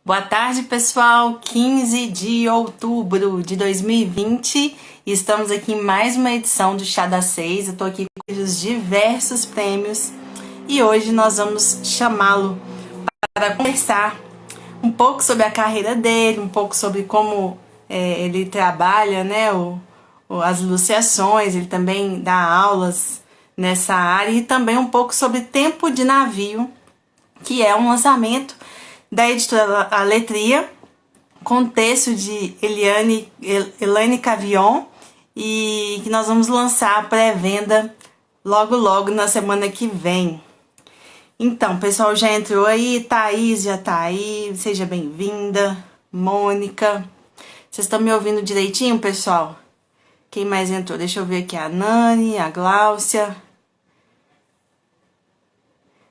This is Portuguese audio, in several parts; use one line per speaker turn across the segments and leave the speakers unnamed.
Boa tarde, pessoal. 15 de outubro de 2020 e estamos aqui em mais uma edição do Chá das Seis. Eu estou aqui com os diversos prêmios e hoje nós vamos chamá-lo para conversar um pouco sobre a carreira dele, um pouco sobre como ele trabalha, né, as ilustrações. Ele também dá aulas nessa área e também um pouco sobre Tempo de Navio, que é um lançamento da editora Aletria, com texto de Elaine Cavion, e que nós vamos lançar a pré-venda logo na semana que vem. Então, o pessoal já entrou aí, Thaís já tá aí, seja bem-vinda, Mônica. Vocês estão me ouvindo direitinho, pessoal? Quem mais entrou? Deixa eu ver aqui, a Nani, a Gláucia.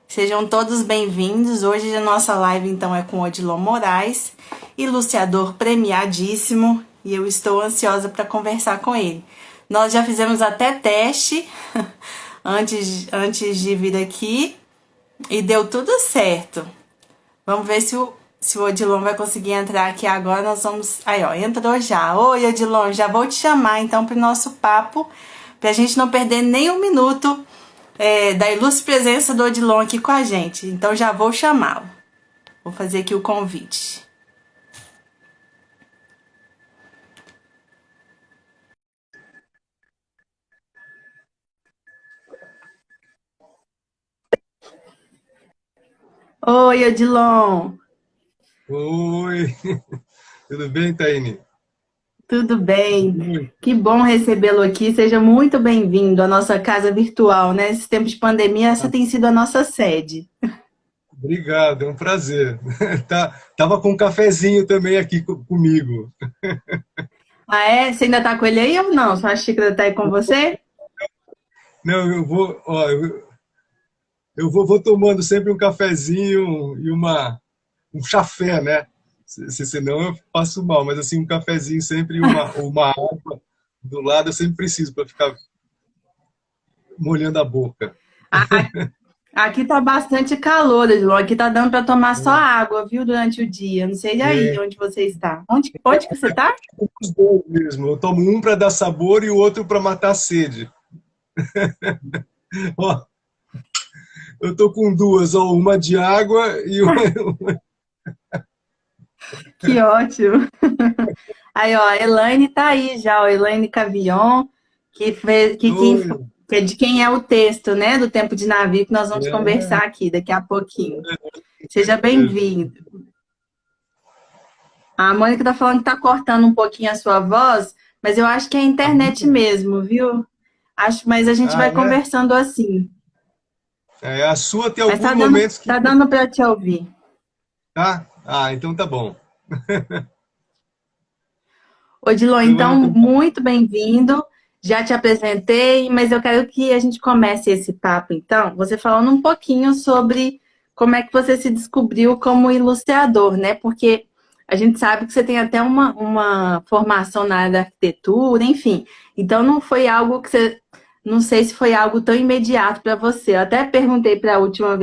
Sejam todos bem-vindos. Hoje a nossa live então é com Odilon Moraes, ilustrador premiadíssimo, e eu estou ansiosa para conversar com ele. Nós já fizemos até teste antes de vir aqui e deu tudo certo. Vamos ver se o Odilon vai conseguir entrar aqui agora. Nós vamos... Aí, ó, entrou já. Oi, Odilon, já vou te chamar então para o nosso papo, para a gente não perder nem um minuto da ilustre presença do Odilon aqui com a gente. Então já vou chamá-lo. Vou fazer aqui o convite. Oi, Odilon.
Oi, tudo bem, Taine?
Tudo bem?
Oi.
Que bom recebê-lo aqui. Seja muito bem-vindo à nossa casa virtual, né? Nesse tempo de pandemia, essa
Ah,
tem sido a nossa sede.
obrigado, é um prazer. Tava com um cafezinho também aqui comigo.
Ah, é? Você ainda tá com ele aí ou não? Sua xícara tá aí com você?
Não, vou tomando sempre um cafezinho e um chafé, né? Senão eu passo mal, mas assim, um cafezinho sempre e uma água do lado eu sempre preciso para ficar molhando a boca.
A- Aqui tá bastante calor, Odilon. Aqui tá dando para tomar só água, viu, durante o dia. Não sei aí
É,
onde você está. Onde que você tá?
os dois mesmo. Eu tomo um para dar sabor e o outro para matar a sede. Ó, eu tô com duas, ó, uma de água e uma.
Que ótimo. Aí, ó, a Elaine tá aí já, ó, Elaine Cavion, que fez,
Oi,
que é de quem é o texto, né, do Tempo de Navio, que nós vamos
é,
conversar aqui daqui a pouquinho. Seja
é,
bem-vindo. A Mônica tá falando que tá cortando um pouquinho a sua voz, mas eu acho que é a
a
internet
minha?
mesmo, viu? Acho, mas a gente
Ah,
vai
é?
conversando assim.
É, a sua tem
Mas
alguns momentos que.
tá dando para te ouvir.
Tá? Ah, então tá bom.
Odilon,
Então
então,
vamos tentar.
muito bem-vindo. Já te apresentei, mas eu quero que a gente comece esse papo, então, você falando um pouquinho sobre como é que você se descobriu como ilustrador, né? Porque a gente sabe que você tem até uma formação na área da arquitetura, enfim. Então, não foi algo que você. Não sei se foi algo tão imediato para você. Eu até perguntei para a última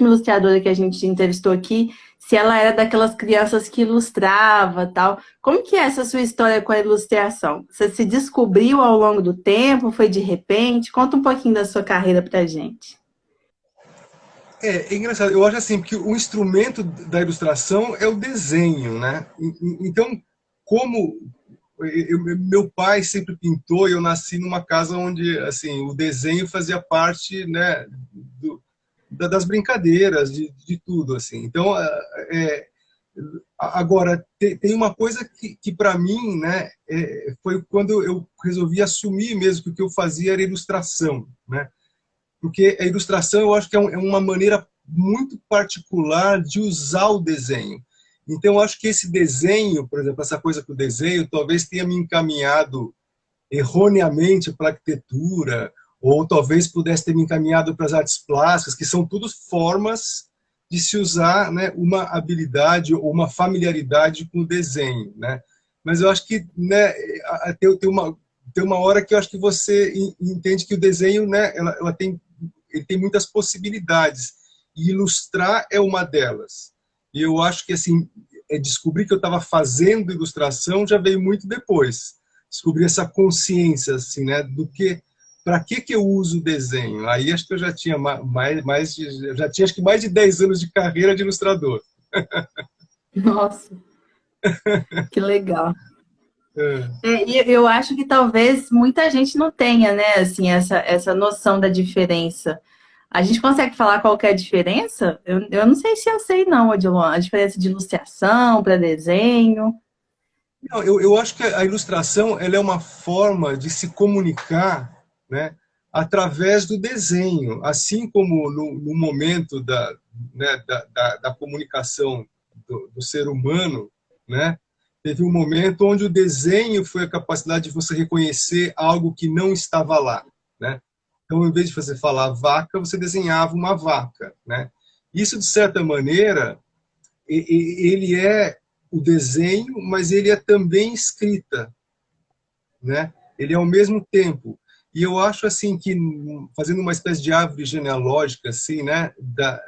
ilustradora que a gente entrevistou aqui se ela era daquelas crianças que ilustrava, tal. Como que é essa sua história com a ilustração? Você se descobriu ao longo do tempo? Foi de repente? Conta um pouquinho da sua carreira pra gente.
É engraçado, eu acho assim, porque o instrumento da ilustração é o desenho, né? Então, como meu pai sempre pintou e eu nasci numa casa onde assim o desenho fazia parte, né, das brincadeiras, de tudo assim. Então, agora tem uma coisa que para mim, né, foi quando eu resolvi assumir mesmo que o que eu fazia era ilustração, né? Porque a ilustração eu acho que é uma maneira muito particular de usar o desenho. Então, eu acho que esse desenho, por exemplo, essa coisa com o desenho, talvez tenha me encaminhado erroneamente para a arquitetura, ou talvez pudesse ter me encaminhado para as artes plásticas, que são tudo formas de se usar, né, uma habilidade ou uma familiaridade com o desenho, né? Mas eu acho que, né, tem uma hora que eu acho que você entende que o desenho, né, ele tem muitas possibilidades e ilustrar é uma delas. E eu acho que assim descobrir que eu estava fazendo ilustração já veio muito depois. Descobrir essa consciência, assim, né, do que, para que eu uso o desenho. Aí acho que eu já tinha já tinha acho que mais de 10 anos de carreira de ilustrador.
Nossa, que legal.
É.
E eu acho que talvez muita gente não tenha, né, assim, essa noção da diferença. A gente consegue falar qual que é a diferença? Eu não sei se eu sei, não, Odilon. A diferença de ilustração para desenho.
Não, eu acho que a ilustração ela é uma forma de se comunicar, né, através do desenho, assim como no momento né, da comunicação do ser humano, né, teve um momento onde o desenho foi a capacidade de você reconhecer algo que não estava lá, né? Então, em vez de você falar vaca, você desenhava uma vaca, né? Isso, de certa maneira, ele é o desenho, mas ele é também escrita, né? Ele é ao mesmo tempo. E eu acho assim que, fazendo uma espécie de árvore genealógica, assim, né, da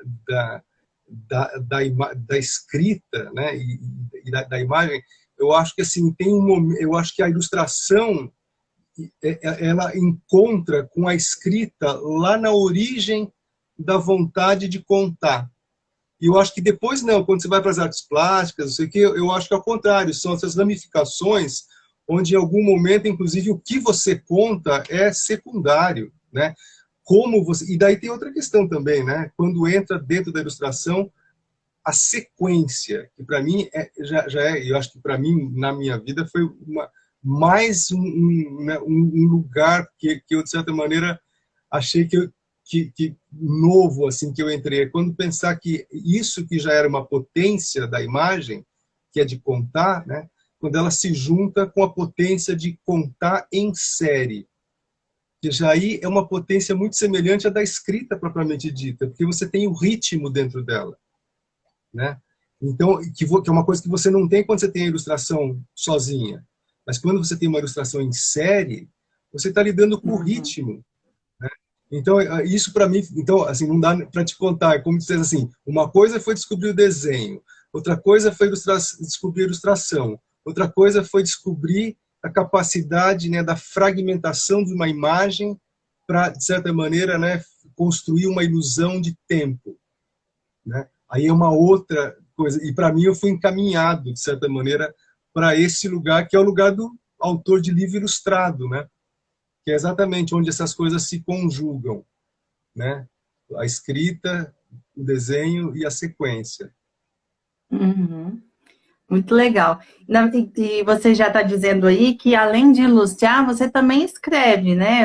escrita, né, e da imagem, eu acho que assim tem um momento, eu acho que a ilustração ela encontra com a escrita lá na origem da vontade de contar. E eu acho que depois não, quando você vai para as artes plásticas, não sei o quê, eu acho que é o contrário, são essas ramificações onde em algum momento, inclusive, o que você conta é secundário, né? Como você... E daí tem outra questão também, né? Quando entra dentro da ilustração, a sequência, que para mim já é, eu acho que para mim, na minha vida, foi mais né, um lugar que eu, de certa maneira, achei que novo assim que eu entrei. Quando pensar que isso que já era uma potência da imagem, que é de contar, né? Quando ela se junta com a potência de contar em série, que já aí é uma potência muito semelhante à da escrita propriamente dita, porque você tem o ritmo dentro dela, né? Então, que é uma coisa que você não tem quando você tem a ilustração sozinha. Mas quando você tem uma ilustração em série, você está lidando com o ritmo. Então, isso para mim, então, assim, não dá para te contar. É como dizer assim, uma coisa foi descobrir o desenho, outra coisa foi descobrir a ilustração, outra coisa foi descobrir a capacidade, né, da fragmentação de uma imagem para, de certa maneira, né, construir uma ilusão de tempo, né? Aí é uma outra coisa. E para mim eu fui encaminhado, de certa maneira, para esse lugar que é o lugar do autor de livro ilustrado, né? Que é exatamente onde essas coisas se conjugam, né? A escrita, o desenho e a sequência.
Uhum. Muito legal. E você já está dizendo aí que, além de ilustrar, você também escreve, né?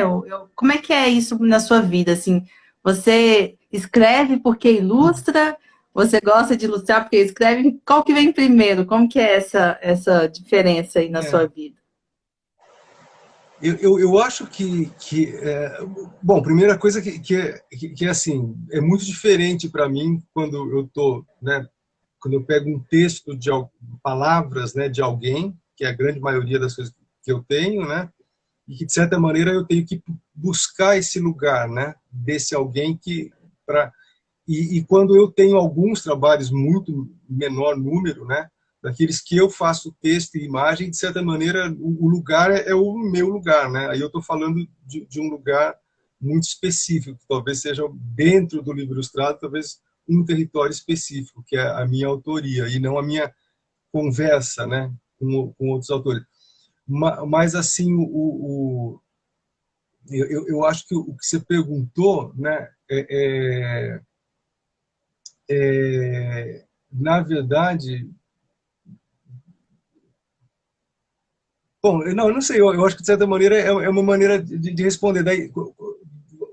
Como é que é isso na sua vida? Assim, você escreve porque ilustra? Você gosta de ilustrar porque escreve? Qual que vem primeiro? Como que é essa diferença aí na sua
É.
vida?
Eu acho bom, primeira coisa que é assim, é muito diferente para mim quando eu tô, né, quando eu pego um texto de palavras, né, de alguém, que é a grande maioria das coisas que eu tenho, né, e que de certa maneira eu tenho que buscar esse lugar, né, desse alguém que para e quando eu tenho alguns trabalhos muito menor número, né, daqueles que eu faço texto e imagem, de certa maneira o lugar é o meu lugar, né? Aí eu estou falando de um lugar muito específico, que talvez seja dentro do livro ilustrado, talvez um território específico, que é a minha autoria e não a minha conversa, né, com outros autores. Mas assim, eu acho que o que você perguntou, né, na verdade, bom, eu não sei, eu acho que de certa maneira é uma maneira de responder. Daí,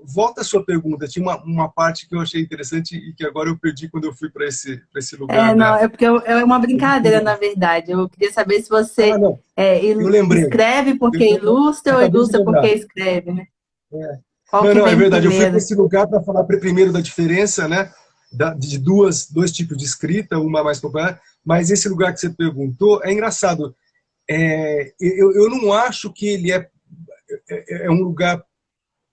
volta a sua pergunta, tinha uma parte que eu achei interessante e que agora eu perdi quando eu fui para esse lugar
Não,
da...
é porque é uma brincadeira, na verdade. Eu queria saber se
Ah,
você
não, eu lembrei.
escreve porque
Eu
ilustra ou
acabei de
ilustra porque
lembrar.
escreve, né?
É.
Qual
Não,
que
não, é
vem
verdade. Eu fui para
primeiro?
esse lugar para falar primeiro da diferença, né, de dois tipos de escrita, uma mais popular, mas esse lugar que você perguntou é engraçado. Eu não acho que ele é um lugar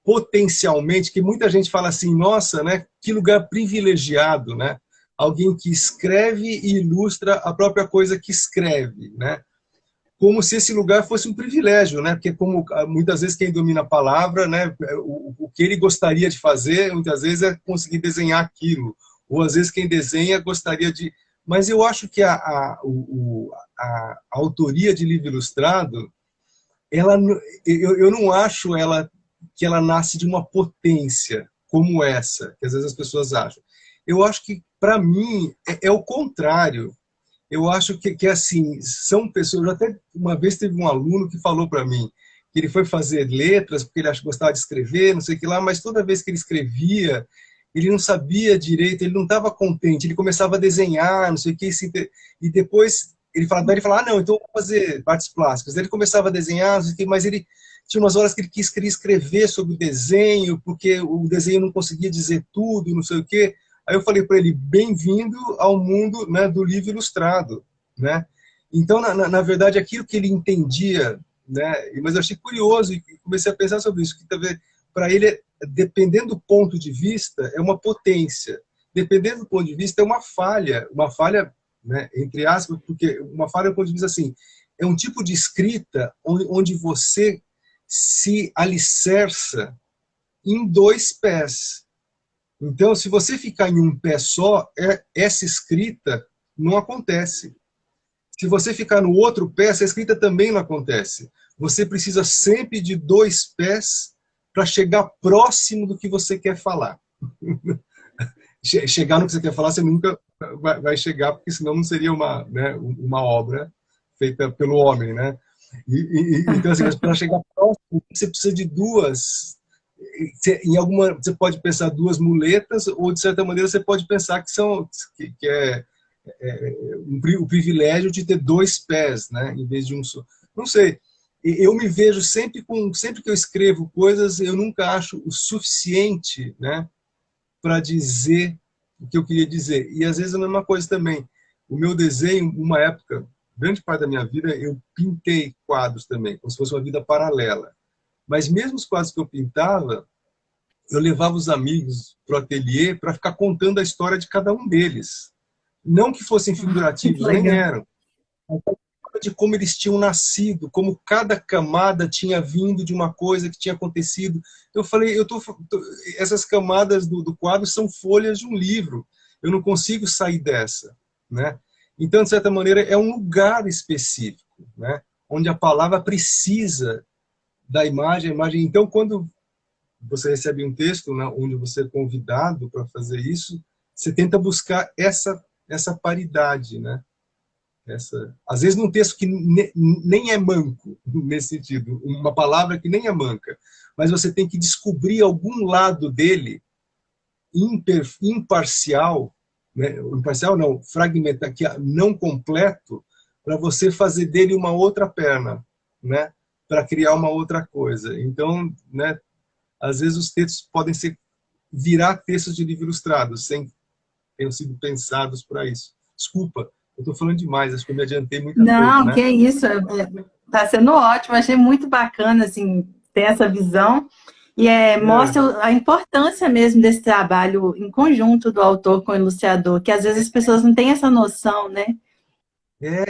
potencialmente, que muita gente fala assim, nossa, né, que lugar privilegiado, né? alguém que escreve e ilustra a própria coisa que escreve, né? Como se esse lugar fosse um privilégio, né? Porque como muitas vezes quem domina a palavra, né? O que ele gostaria de fazer, muitas vezes é conseguir desenhar aquilo, ou às vezes quem desenha gostaria de... Mas eu acho que a autoria de livro ilustrado, ela, eu não acho ela que ela nasce de uma potência como essa, que às vezes as pessoas acham. Eu acho que, para mim, é o contrário. Eu acho que assim, são pessoas... Até uma vez teve um aluno que falou para mim que ele foi fazer letras porque ele gostava de escrever, não sei o que lá, mas toda vez que ele escrevia, ele não sabia direito, ele não estava contente, ele começava a desenhar, não sei o que, e depois ele falava, ah, não, então eu vou fazer artes plásticas. Daí ele começava a desenhar, não sei o que, mas ele tinha umas horas que ele queria escrever sobre o desenho, porque o desenho não conseguia dizer tudo, não sei o que. Aí eu falei para ele, bem-vindo ao mundo, né, do livro ilustrado, né? Então, na verdade, aquilo que ele entendia, né, mas eu achei curioso e comecei a pensar sobre isso, que talvez para ele, dependendo do ponto de vista, é uma potência. Dependendo do ponto de vista, é uma falha, né, entre aspas, porque uma falha do ponto de vista assim, é um tipo de escrita onde você se alicerça em dois pés. Então, se você ficar em um pé só, essa escrita não acontece. Se você ficar no outro pé, essa escrita também não acontece. Você precisa sempre de dois pés para chegar próximo do que você quer falar. Chegar no que você quer falar, você nunca vai chegar, porque senão não seria né, uma obra feita pelo homem, né? Então, assim, para chegar próximo, você precisa de duas. Você pode pensar duas muletas, ou de certa maneira você pode pensar que é o privilégio de ter dois pés, né, em vez de um só. Não sei. Eu me vejo sempre que eu escrevo coisas, eu nunca acho o suficiente, né, para dizer o que eu queria dizer. E às vezes é a mesma coisa também. O meu desenho, uma época, grande parte da minha vida, eu pintei quadros também, como se fosse uma vida paralela. Mas mesmo os quadros que eu pintava, eu levava os amigos para o ateliê para ficar contando a história de cada um deles. Não que fossem
Que
figurativos, nem
legal.
eram. De como eles tinham nascido, como cada camada tinha vindo de uma coisa que tinha acontecido. Eu falei, essas camadas do quadro são folhas de um livro. Eu não consigo sair dessa, né? Então, de certa maneira, é um lugar específico, né? Onde a palavra precisa da imagem, a imagem. Então, quando você recebe um texto, né, onde você é convidado para fazer isso, você tenta buscar essa paridade, né? Às vezes num texto que nem é manco, nesse sentido, uma palavra que nem é manca, mas você tem que descobrir algum lado dele imparcial, né? Imparcial não, fragmentar, não completo, para você fazer dele uma outra perna, né? Para criar uma outra coisa. Então, né, às vezes os textos podem virar textos de livro ilustrado, sem terem sido pensados para isso. Desculpa, eu estou falando demais, acho que eu me adiantei muita coisa,
Não, que
né?
é isso. Tá sendo ótimo. Achei muito bacana, assim, ter essa visão. E
É,
mostra a importância mesmo desse trabalho em conjunto do autor com o ilustrador, que às vezes as pessoas não têm essa noção, né?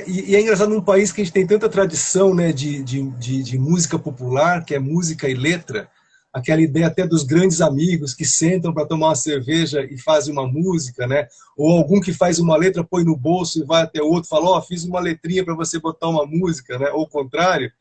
e é engraçado num país que a gente tem tanta tradição, né, de música popular, que é música e letra, aquela ideia até dos grandes amigos que sentam para tomar uma cerveja e fazem uma música, né? Ou algum que faz uma letra, põe no bolso e vai até o outro e fala, ó, fiz uma letrinha para você botar uma música, né? Ou o contrário.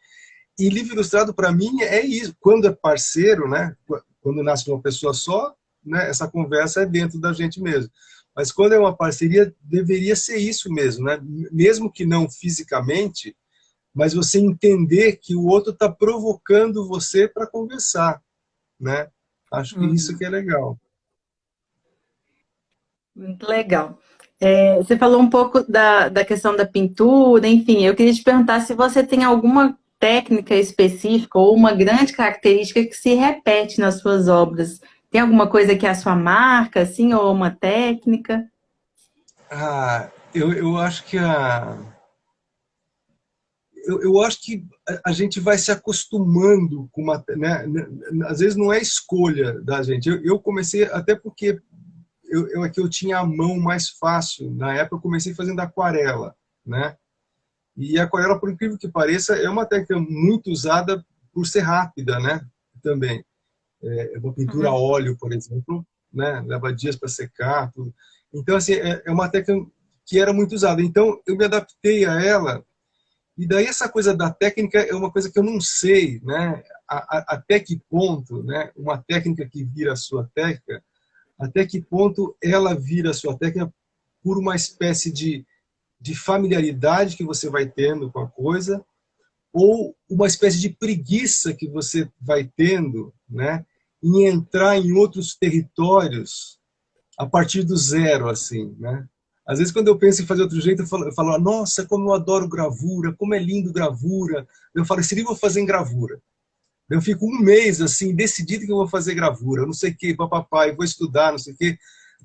E livro ilustrado, para mim, é isso. Quando é parceiro, né? Quando nasce uma pessoa só, né? Essa conversa é dentro da gente mesmo. Mas quando é uma parceria, deveria ser isso mesmo, né? Mesmo que não fisicamente, mas você entender que o outro está provocando você para conversar, né? Acho que isso que é legal.
Muito legal. Você falou um pouco da questão da pintura, enfim, eu queria te perguntar se você tem alguma técnica específica ou uma grande característica que se repete nas suas obras. Tem alguma coisa que é a sua marca, assim, ou uma técnica?
Eu acho que eu acho que a gente vai se acostumando com uma, né? Às vezes não é escolha da gente. Eu comecei até porque é que eu tinha a mão mais fácil. Na época eu comecei fazendo aquarela, né? E a aquarela, por incrível que pareça, é uma técnica muito usada por ser rápida, né? Também. É uma pintura a óleo, por exemplo, né? Leva dias para secar, tudo. Então, assim, é uma técnica que era muito usada. Então, eu me adaptei a ela. E daí essa coisa da técnica é uma coisa que eu não sei, né? Até que ponto, né? Uma técnica que vira a sua técnica, até que ponto ela vira a sua técnica por uma espécie de familiaridade que você vai tendo com a coisa, ou uma espécie de preguiça que você vai tendo, né, em entrar em outros territórios a partir do zero, assim, né? Às vezes, quando eu penso em fazer outro jeito, eu falo, nossa, como eu adoro gravura, como é lindo gravura. Eu falo, seria eu vou fazer em gravura. Eu fico um mês, assim, decidido que eu vou fazer gravura, eu não sei o que, papapá, eu vou estudar, não sei o que.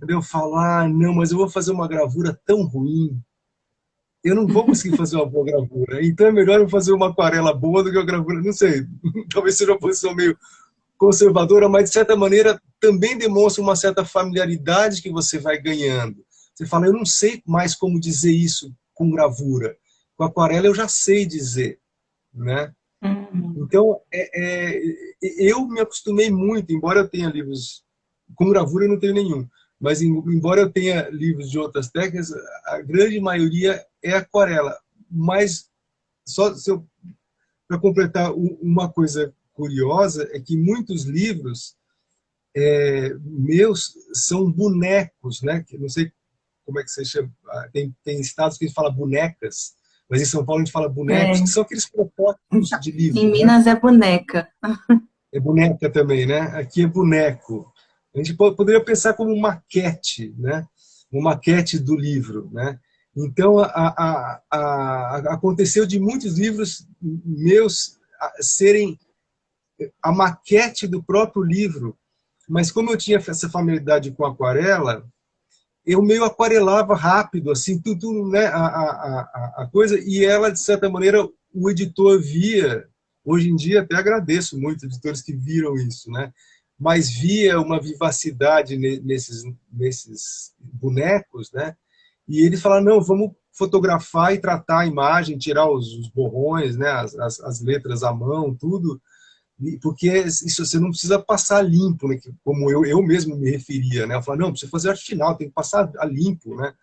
Eu falo, não, mas eu vou fazer uma gravura tão ruim, eu não vou conseguir fazer uma boa gravura. Então é melhor eu fazer uma aquarela boa do que uma gravura, não sei. Talvez seja uma posição meio conservadora, mas de certa maneira também demonstra uma certa familiaridade que você vai ganhando. Você fala, eu não sei mais como dizer isso com gravura. Com aquarela eu já sei dizer, né? Então, eu me acostumei muito, embora eu tenha livros com gravura, eu não tenho nenhum. Mas, embora eu tenha livros de outras técnicas, a grande maioria é aquarela. Mas, só para completar, uma coisa curiosa é que muitos livros meus são bonecos, né? Não sei como é que você chama. Tem estados que a gente fala bonecas, mas em São Paulo a gente fala bonecos, que
É.
são aqueles protótipos de
Em
livro, né?
Minas é boneca.
É boneca também, né? Aqui é boneco. A gente poderia pensar como maquete, né? Uma maquete do livro, né? Então, aconteceu de muitos livros meus serem a maquete do próprio livro, mas como eu tinha essa familiaridade com aquarela, eu meio aquarelava rápido, assim, tudo, né? A coisa, e ela, de certa maneira, o editor via. Hoje em dia, até agradeço muito editores que viram isso, né? Mas via uma vivacidade nesses bonecos, né? E ele fala, não, vamos fotografar e tratar a imagem, tirar os borrões, né? As letras à mão, tudo, porque isso você não precisa passar limpo, né? Como eu mesmo me referia, né? Eu falo, não, precisa fazer arte final, tem que passar a limpo, né?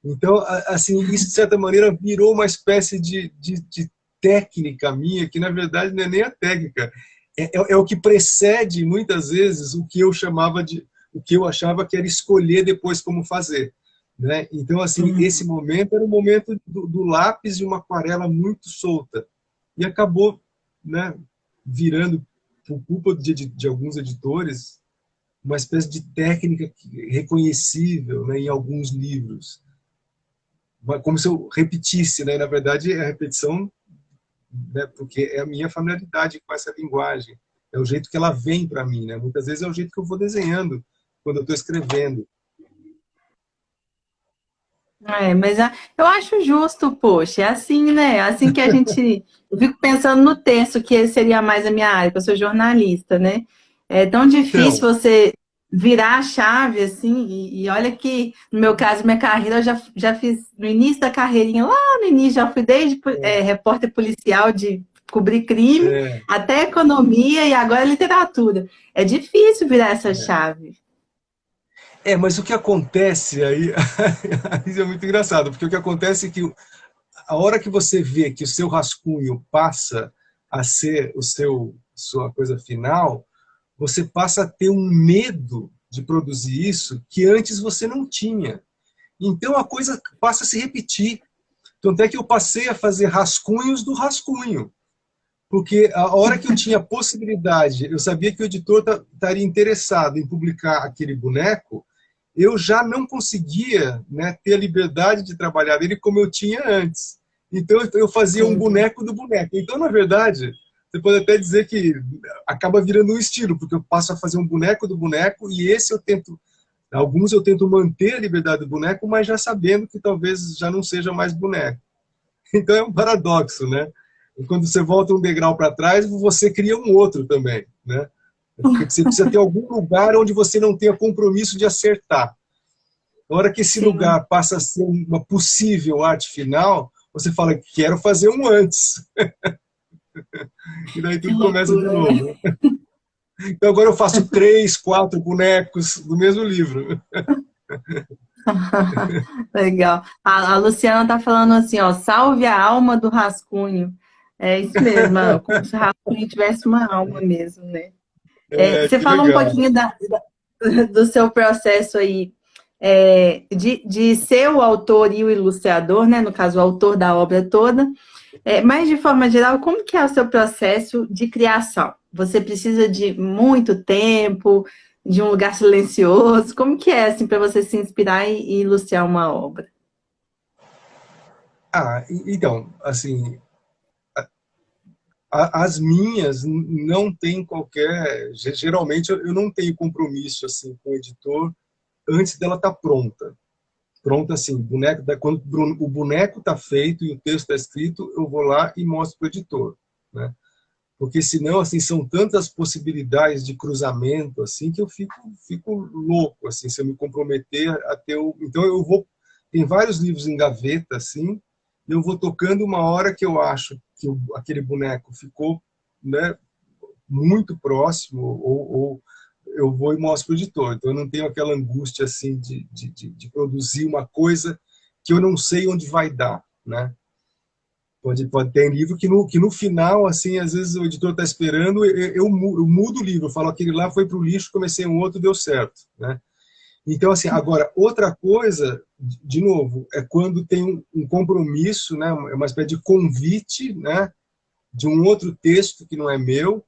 Então, assim, isso de certa maneira virou uma espécie de técnica minha, que na verdade não é nem a técnica, é o que precede muitas vezes o que eu achava que era escolher depois como fazer, né? Então, assim, esse momento era o momento do lápis e uma aquarela muito solta, e acabou, né, virando, por culpa de alguns editores, uma espécie de técnica reconhecível, né, em alguns livros, como se eu repetisse, né? Na verdade, a repetição, né, porque é a minha familiaridade com essa linguagem, é o jeito que ela vem para mim, né? Muitas vezes é o jeito que eu vou desenhando quando eu estou escrevendo.
Mas eu acho justo, poxa, é assim, né? É assim que a gente. Eu fico pensando no texto, que seria mais a minha área, que eu sou jornalista, né? É tão difícil
Então,
você virar a chave, assim, e olha que, no meu caso, minha carreira, eu já fiz no início da carreirinha, lá no início, já fui desde repórter policial de cobrir crime,
é,
até economia e agora literatura. É difícil virar essa chave.
mas o que acontece aí, isso é muito engraçado, porque o que acontece é que a hora que você vê que o seu rascunho passa a ser sua coisa final, você passa a ter um medo de produzir isso que antes você não tinha. Então a coisa passa a se repetir. Tanto é que eu passei a fazer rascunhos do rascunho. Porque a hora que eu tinha a possibilidade, eu sabia que o editor estaria interessado em publicar aquele boneco, eu já não conseguia, né, ter a liberdade de trabalhar dele como eu tinha antes. Então eu fazia um
Entendi.
boneco do boneco. Então, na verdade, você pode até dizer que acaba virando um estilo, porque eu passo a fazer um boneco do boneco e alguns eu tento manter a liberdade do boneco, mas já sabendo que talvez já não seja mais boneco. Então é um paradoxo, né? E quando você volta um degrau para trás, você cria um outro também, né? Porque você precisa ter algum lugar onde você não tenha compromisso de acertar. Na hora que esse
sim,
lugar passa a ser uma possível arte final, você fala, quero fazer um antes. E daí
que
tudo começa de
loucura, né?
novo. Então agora eu faço 3, 4 bonecos do mesmo livro.
Legal. A Luciana tá falando assim, ó, salve a alma do rascunho. É isso mesmo, como se o rascunho tivesse uma alma mesmo, né?
É,
Você
que
falou um
legal.
pouquinho do seu processo aí, de ser o autor e o ilustrador, né? No caso, o autor da obra toda. Mas, de forma geral, como que é o seu processo de criação? Você precisa de muito tempo, de um lugar silencioso? Como que é, assim, para você se inspirar e ilustrar uma obra?
Então, assim, as minhas não tem qualquer... Geralmente eu não tenho compromisso assim, com o editor antes dela estar pronta. Pronta assim, quando o boneco está feito e o texto está escrito, eu vou lá e mostro para o editor, né? Porque senão assim são tantas possibilidades de cruzamento assim que eu fico louco assim se eu me comprometer a ter o... Então eu vou... tem vários livros em gaveta assim, e eu vou tocando uma hora que eu acho que aquele boneco ficou, né, muito próximo, ou eu vou e mostro para o editor. Então eu não tenho aquela angústia assim de produzir uma coisa que eu não sei onde vai dar, né? Pode ter livro que no final, assim, às vezes o editor está esperando, eu mudo o livro, eu falo, aquele lá foi para o lixo, comecei um outro, deu certo, né? Então, assim, agora, outra coisa, de novo, é quando tem um compromisso, né, uma espécie de convite, né, de um outro texto que não é meu,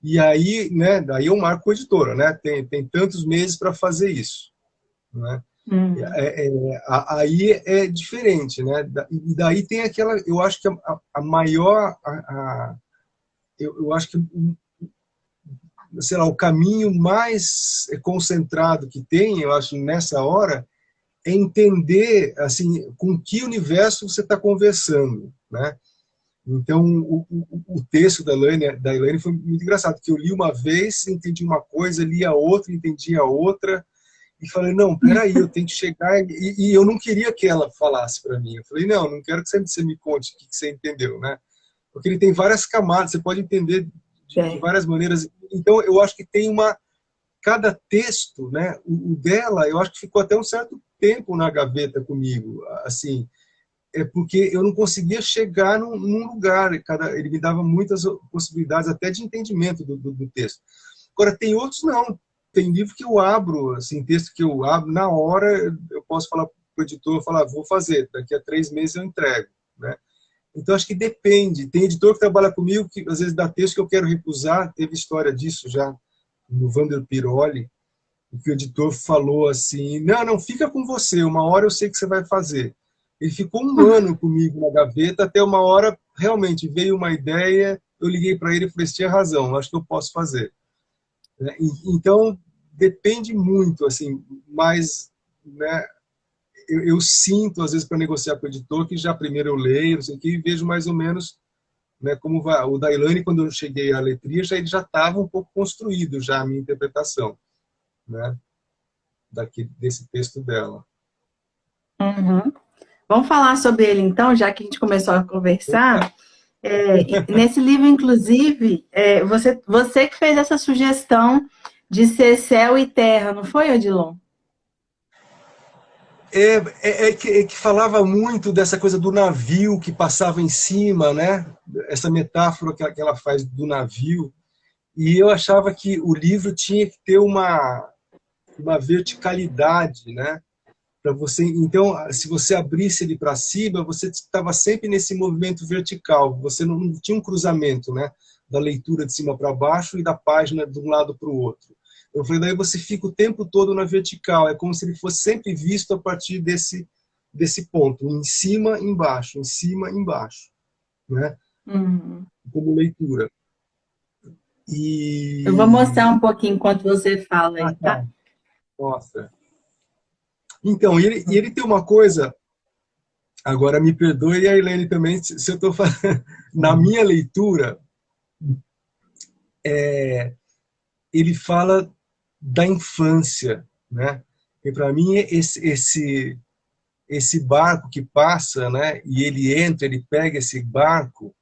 e aí, né, daí eu marco a editora, né, tem tantos meses para fazer isso, né?
Hum,
Aí é diferente, né? E daí tem aquela, eu acho que a maior, eu acho que, sei lá, o caminho mais concentrado que tem, eu acho, nessa hora, é entender, assim, com que universo você está conversando, né? Então, o texto da Elaine foi muito engraçado, porque eu li uma vez, entendi uma coisa, li a outra, entendi a outra, e falei, não, peraí, eu tenho que chegar... E eu não queria que ela falasse para mim. Eu falei, não quero que você me conte o que você entendeu, né? Porque ele tem várias camadas, você pode entender de
é.
várias maneiras. Então, eu acho que tem uma... Cada texto, né? O dela, eu acho que ficou até um certo tempo na gaveta comigo, assim, porque eu não conseguia chegar num lugar, ele me dava muitas possibilidades, até de entendimento do texto. Agora, tem outros não. Tem livro que eu abro, assim, texto que eu abro, na hora eu posso falar para o editor, falar, vou fazer, daqui a 3 meses eu entrego, né? Então, acho que depende. Tem editor que trabalha comigo que, às vezes, dá texto que eu quero recusar, teve história disso já no Vander Piroli, que o editor falou assim, não, fica com você, uma hora eu sei que você vai fazer. Ele ficou um ano comigo na gaveta, até uma hora, realmente, veio uma ideia, eu liguei para ele e falei, você tinha razão, acho que eu posso fazer. Então, depende muito, assim, mas, né, eu sinto, às vezes, para negociar com o editor, que já primeiro eu leio, não sei o que, e vejo mais ou menos, né, como vai. O da Ilane, quando eu cheguei à letria, ele já estava um pouco construído, já a minha interpretação, né, desse texto dela.
Uhum. Vamos falar sobre ele então, já que a gente começou a conversar. E nesse livro, inclusive, você que fez essa sugestão de ser céu e terra, não foi, Odilon?
Que falava muito dessa coisa do navio que passava em cima, né? Essa metáfora que ela faz do navio. E eu achava que o livro tinha que ter uma verticalidade, né? Para você, então, se você abrisse ele para cima, você estava sempre nesse movimento vertical. Você não tinha um cruzamento, né? Da leitura de cima para baixo e da página de um lado para o outro. Eu falei, daí você fica o tempo todo na vertical. É como se ele fosse sempre visto a partir desse ponto, em cima, embaixo, em cima, embaixo, né?
Uhum.
Como leitura.
Eu vou mostrar
E
um pouquinho enquanto você fala aí, tá?
tá, nossa. Então, e ele tem uma coisa, agora me perdoe, e a Helene também, se eu estou falando, na minha leitura, ele fala da infância, né? E para mim, esse barco que passa, né, e ele entra, ele pega esse barco,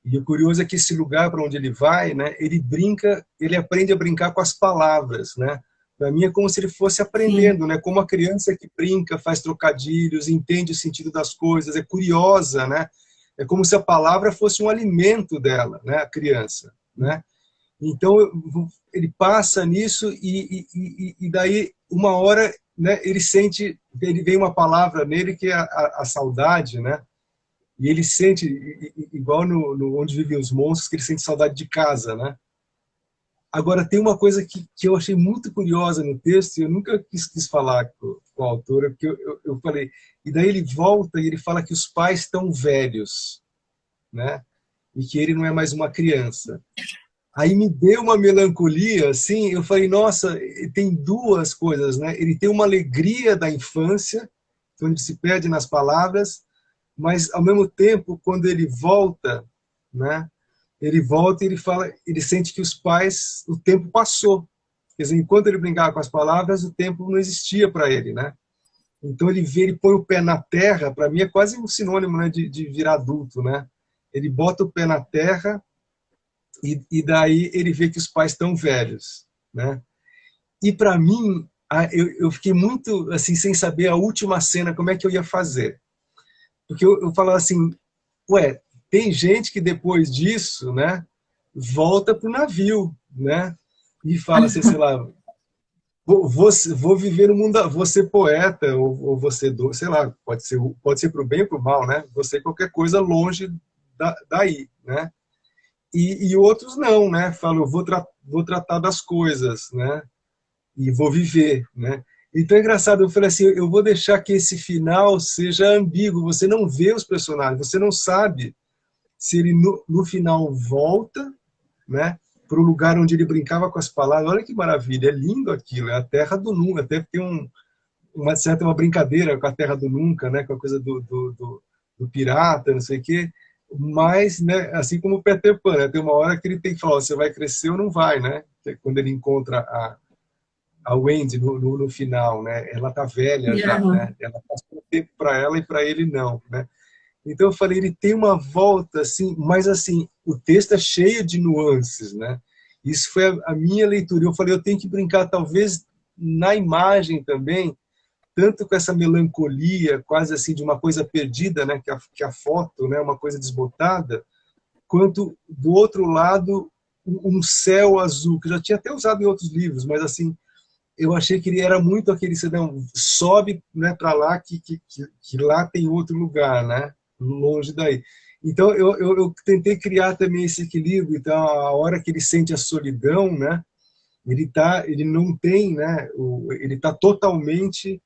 e o curioso é que esse lugar para onde ele vai, né, ele brinca, ele aprende a brincar com as palavras, né? Para mim é como se ele fosse
Sim.
aprendendo, né? Como a criança que brinca, faz trocadilhos, entende o sentido das coisas, é curiosa, né? É como se a palavra fosse um alimento dela, né? A criança, né? Então ele passa nisso e daí uma hora, né? Ele sente, ele vem uma palavra nele que é a saudade, né? E ele sente igual no Onde Vivem os Monstros, que ele sente saudade de casa, né? Agora, tem uma coisa que eu achei muito curiosa no texto, e eu nunca quis falar com a autora, porque eu falei, e daí ele volta e ele fala que os pais estão velhos, né? E que ele não é mais uma criança. Aí me deu uma melancolia, assim, eu falei, nossa, tem duas coisas, né? Ele tem uma alegria da infância, onde ele se perde nas palavras, mas ao mesmo tempo, quando ele volta, né? Ele volta e ele fala, ele sente que os pais, o tempo passou. Quer dizer, enquanto ele brincava com as palavras, o tempo não existia para ele, né? Então ele vê, ele põe o pé na terra, para mim é quase um sinônimo, né, de virar adulto, né? Ele bota o pé na terra e daí ele vê que os pais estão velhos, né? E para mim, eu fiquei muito assim sem saber a última cena como é que eu ia fazer, porque eu falava assim, ué, tem gente que depois disso, né, volta pro navio, né, e fala assim, sei lá, vou viver no mundo, vou ser poeta ou vou ser, sei lá, pode ser pro bem ou pro mal, né, você qualquer coisa longe daí, né. E outros não, né? Falam, vou tratar das coisas, né? E vou viver, né? Então é engraçado, eu falei assim, eu vou deixar que esse final seja ambíguo, você não vê os personagens, você não sabe se ele no final volta, né? Para o lugar onde ele brincava com as palavras. Olha que maravilha, é lindo aquilo, é a terra do nunca, até tem uma brincadeira com a terra do nunca, né? Com a coisa do pirata, não sei o quê. Mas, né, assim como o Peter Pan, né, tem uma hora que ele tem que falar, você vai crescer ou não vai, né? Quando ele encontra a Wendy no final, né? Ela tá velha já,
Aham.
né? Ela passou tempo para ela e para ele não, né? Então eu falei, ele tem uma volta assim, mas assim, o texto é cheio de nuances, né? Isso foi a minha leitura. Eu falei, eu tenho que brincar talvez na imagem também, tanto com essa melancolia, quase assim de uma coisa perdida, né, que a foto, né, uma coisa desbotada, quanto do outro lado um céu azul, que eu já tinha até usado em outros livros, mas assim, eu achei que ele era muito aquele, você não, sobe, né, para lá, que lá tem outro lugar, né, longe daí. Então eu tentei criar também esse equilíbrio. Então a hora que ele sente a solidão, né, ele não tem, né, ele está totalmente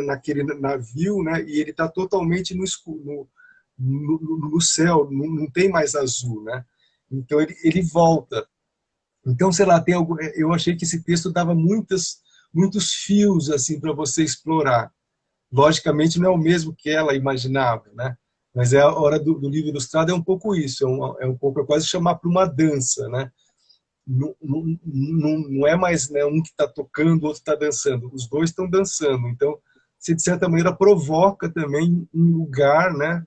naquele navio, né, e ele está totalmente no escuro, no céu, não tem mais azul, né. Então ele volta. Então, sei lá, eu achei que esse texto dava muitos fios assim para você explorar. Logicamente não é o mesmo que ela imaginava, né? Mas é a hora do livro ilustrado é um pouco isso, é um pouco, é quase chamar para uma dança, né? Não é mais, né, um que está tocando, o outro está dançando. Os dois estão dançando. Então, você, de certa maneira, provoca também um lugar, né,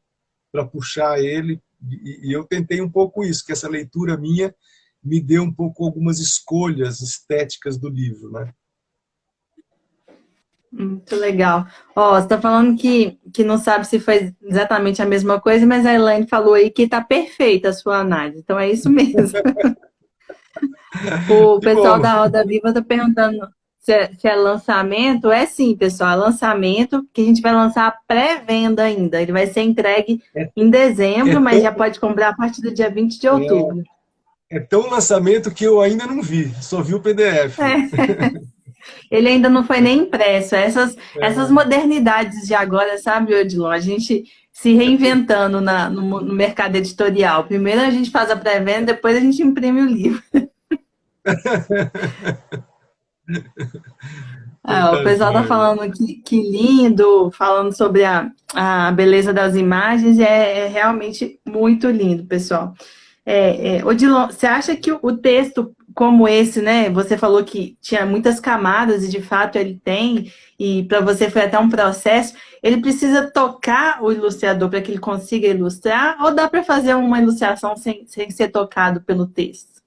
para puxar ele. E eu tentei um pouco isso, que essa leitura minha me deu um pouco algumas escolhas estéticas do livro, né?
Muito legal. Ó, você está falando que não sabe se foi exatamente a mesma coisa, mas a Elaine falou aí que está perfeita a sua análise. Então é isso mesmo. O
Que
pessoal
bom!
da Roda Viva está perguntando se é lançamento. É sim, pessoal, é lançamento, que a gente vai lançar a pré-venda ainda. Ele vai ser entregue
É,
em
é,
dezembro, mas
tão,
já pode comprar a partir do dia 20 de outubro.
é tão lançamento que eu ainda não vi, só vi o PDF.
É. Ele ainda não foi nem impresso. Essas modernidades de agora, sabe, Odilon? A gente se reinventando no mercado editorial. Primeiro a gente faz a pré-venda, depois a gente imprime o livro.
Então
Ah, o
tá
pessoal tá
joia.
falando que lindo, falando sobre a beleza das imagens, e é realmente muito lindo, pessoal. Odilon, você acha que o texto como esse, né? Você falou que tinha muitas camadas e de fato ele tem, e para você foi até um processo. Ele precisa tocar o ilustrador para que ele consiga ilustrar, ou dá para fazer uma ilustração sem ser tocado pelo texto?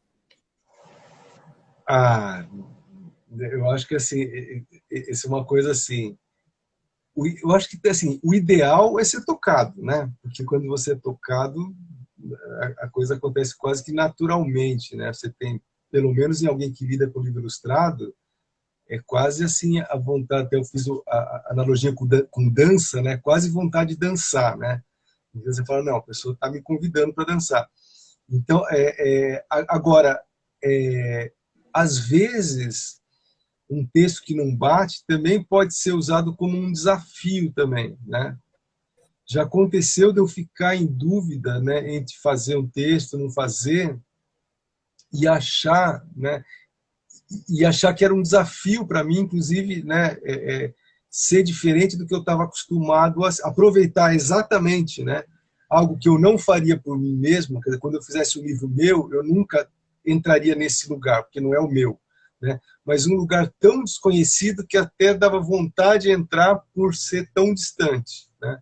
Ah, eu acho que assim, isso é uma coisa assim. Eu acho que assim, o ideal é ser tocado, né? Porque quando você é tocado, a coisa acontece quase que naturalmente, né? Você tem, pelo menos em alguém que lida com livro ilustrado, é quase assim a vontade. Até eu fiz a analogia com dança, né? Quase vontade de dançar, né? Então você fala, não, a pessoa está me convidando para dançar. Então, agora, às vezes um texto que não bate também pode ser usado como um desafio também, né? Já aconteceu de eu ficar em dúvida, né, entre fazer um texto, não fazer, e achar, né, e achar que era um desafio para mim, inclusive, né, ser diferente do que eu estava acostumado a aproveitar exatamente, né, algo que eu não faria por mim mesmo. Quer dizer, quando eu fizesse um livro meu, eu nunca entraria nesse lugar, porque não é o meu, né? Mas um lugar tão desconhecido que até dava vontade de entrar por ser tão distante, né?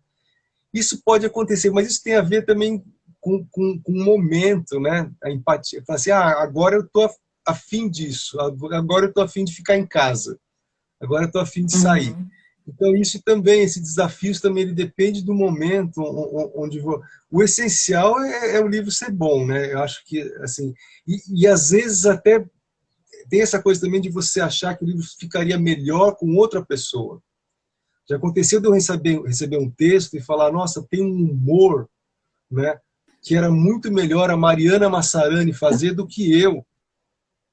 Isso pode acontecer, mas isso tem a ver também com o momento, né? A empatia. Falar assim, agora eu estou afim disso, agora eu estou afim de ficar em casa, agora eu estou afim de sair.
Uhum.
Então isso também, esse desafio também, ele depende do momento onde vou. O essencial é o livro ser bom, né? Eu acho que assim, e às vezes até tem essa coisa também de você achar que o livro ficaria melhor com outra pessoa. Já aconteceu de eu receber um texto e falar, nossa, tem um humor, né, que era muito melhor a Mariana Massarani fazer do que eu.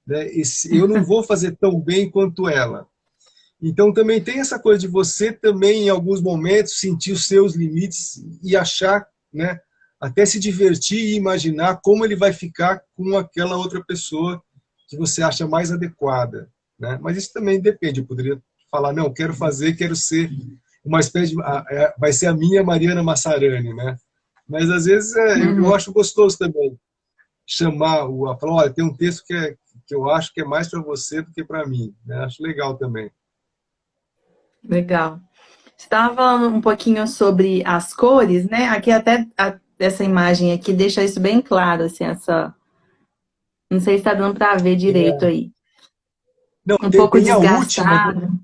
Né? Eu não vou fazer tão bem quanto ela. Então também tem essa coisa de você também, em alguns momentos, sentir os seus limites e achar, né, até se divertir e imaginar como ele vai ficar com aquela outra pessoa que você acha mais adequada. Né? Mas isso também depende. Eu poderia falar, não, quero fazer, quero ser uma espécie de... vai ser a minha Mariana Massarani, né? Mas às vezes eu
Uhum.
acho gostoso também chamar falar, olha, tem um texto que eu acho que é mais para você do que para mim, né? Acho legal também.
Legal. Você estava falando um pouquinho sobre as cores, né? Aqui até essa imagem aqui deixa isso bem claro, assim, essa. Não sei se está dando para ver direito
É.
aí.
Não,
Um pouco
tem a última,
desgastado,